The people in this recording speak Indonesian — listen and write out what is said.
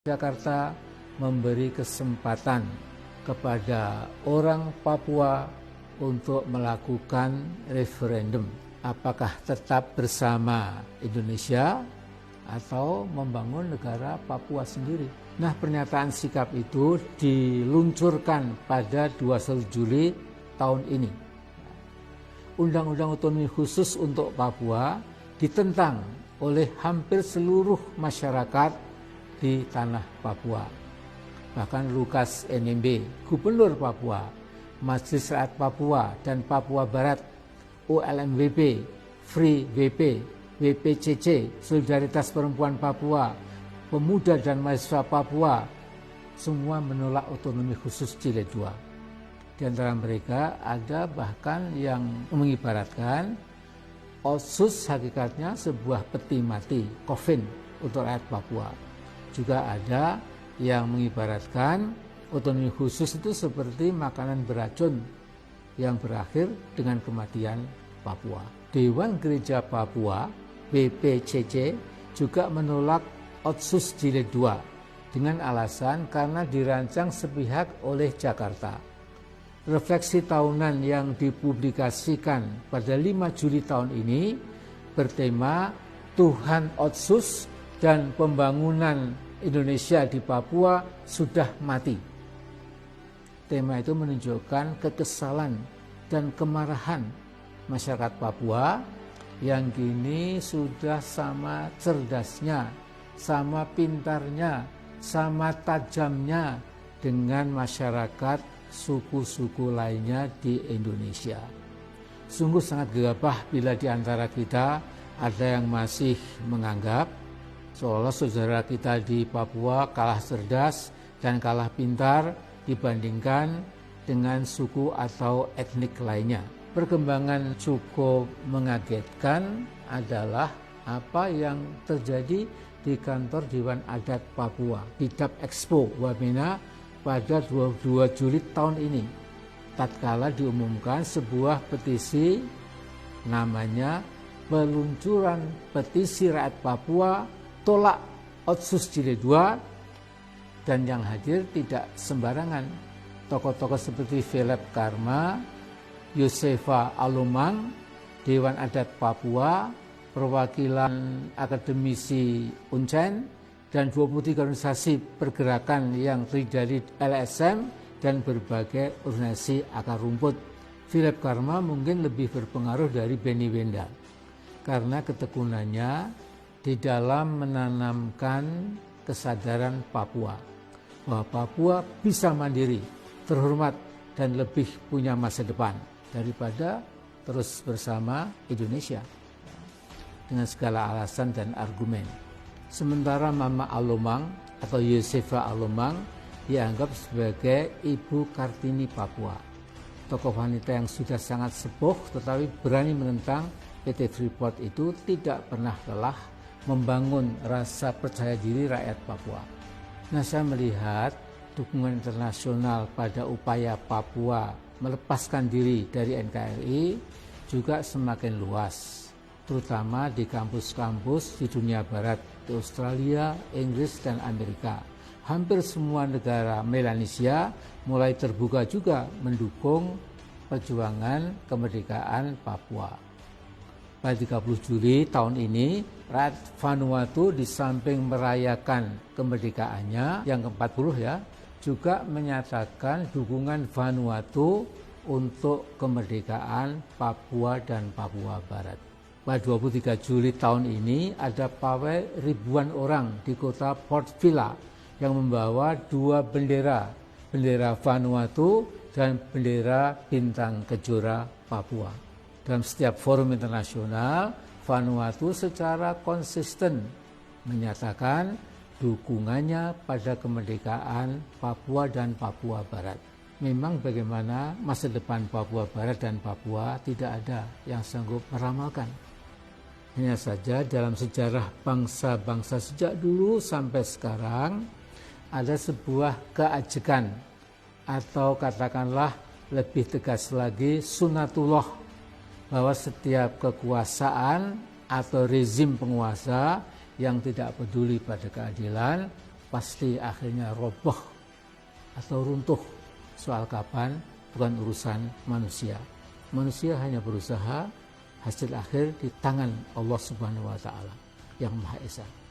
Jakarta memberi kesempatan kepada orang Papua untuk melakukan referendum. Apakah tetap bersama Indonesia atau membangun negara Papua sendiri? Nah, pernyataan sikap itu diluncurkan pada 21 Juli tahun ini. Undang-undang otonomi khusus untuk Papua ditentang oleh hampir seluruh masyarakat di tanah Papua. Bahkan Lukas NMB, Gubernur Papua, Majelis Rakyat Papua dan Papua Barat, OLMWP, Free WP, WPCC, Solidaritas Perempuan Papua, Pemuda dan Mahasiswa Papua, semua menolak otonomi khusus Jilid 2. Di antara mereka ada bahkan yang mengibaratkan Otsus hakikatnya sebuah peti mati, coffin untuk rakyat Papua. Juga ada yang mengibaratkan otonomi khusus itu seperti makanan beracun yang berakhir dengan kematian Papua. Dewan Gereja Papua, BPCC, juga menolak Otsus Jilid 2 dengan alasan karena dirancang sepihak oleh Jakarta. Refleksi tahunan yang dipublikasikan pada 5 Juli tahun ini bertema Tuhan Otsus dan Pembangunan Indonesia di Papua sudah mati. Tema itu menunjukkan kekesalan dan kemarahan masyarakat Papua yang kini sudah sama cerdasnya, sama pintarnya, sama tajamnya dengan masyarakat suku-suku lainnya di Indonesia. Sungguh sangat gegabah bila di antara kita ada yang masih menganggap seolah saudara kita di Papua kalah cerdas dan kalah pintar dibandingkan dengan suku atau etnik lainnya. Perkembangan cukup mengagetkan adalah apa yang terjadi di kantor Dewan Adat Papua, Bidap Expo Wamena pada 22 Juli tahun ini. Tatkala diumumkan sebuah petisi namanya Peluncuran Petisi Rakyat Papua Tolak Otsus Jilid 2, dan yang hadir tidak sembarangan. Tokoh-tokoh seperti Philip Karma, Yosefa Alomang, Dewan Adat Papua, perwakilan akademisi Uncen, dan 23 organisasi pergerakan yang terdiri dari LSM dan berbagai organisasi akar rumput. Philip Karma mungkin lebih berpengaruh dari Benny Wenda karena ketekunannya di dalam menanamkan kesadaran Papua bahwa Papua bisa mandiri, terhormat, dan lebih punya masa depan daripada terus bersama Indonesia dengan segala alasan dan argumen. Sementara Mama Alomang atau Yosefa Alomang dianggap sebagai Ibu Kartini Papua, tokoh wanita yang sudah sangat sepuh tetapi berani menentang PT Freeport itu tidak pernah lelah membangun rasa percaya diri rakyat Papua. Nah, saya melihat dukungan internasional pada upaya Papua melepaskan diri dari NKRI juga semakin luas, terutama di kampus-kampus di dunia barat, di Australia, Inggris, dan Amerika. Hampir semua negara Melanesia mulai terbuka juga mendukung perjuangan kemerdekaan Papua. Pada 30 Juli tahun ini, rakyat Vanuatu di samping merayakan kemerdekaannya yang ke-40 juga menyatakan dukungan Vanuatu untuk kemerdekaan Papua dan Papua Barat. Pada 23 Juli tahun ini ada pawai ribuan orang di kota Port Vila yang membawa 2 bendera, bendera Vanuatu dan bendera bintang kejora Papua. Dalam setiap forum internasional, Vanuatu secara konsisten menyatakan dukungannya pada kemerdekaan Papua dan Papua Barat. Memang bagaimana masa depan Papua Barat dan Papua tidak ada yang sanggup meramalkan. Hanya saja dalam sejarah bangsa-bangsa sejak dulu sampai sekarang ada sebuah keajekan atau katakanlah lebih tegas lagi sunatullah, bahwa setiap kekuasaan atau rezim penguasa yang tidak peduli pada keadilan pasti akhirnya roboh atau runtuh. Soal kapan bukan urusan manusia. Manusia hanya berusaha, hasil akhir di tangan Allah Subhanahu wa taala yang Maha Esa.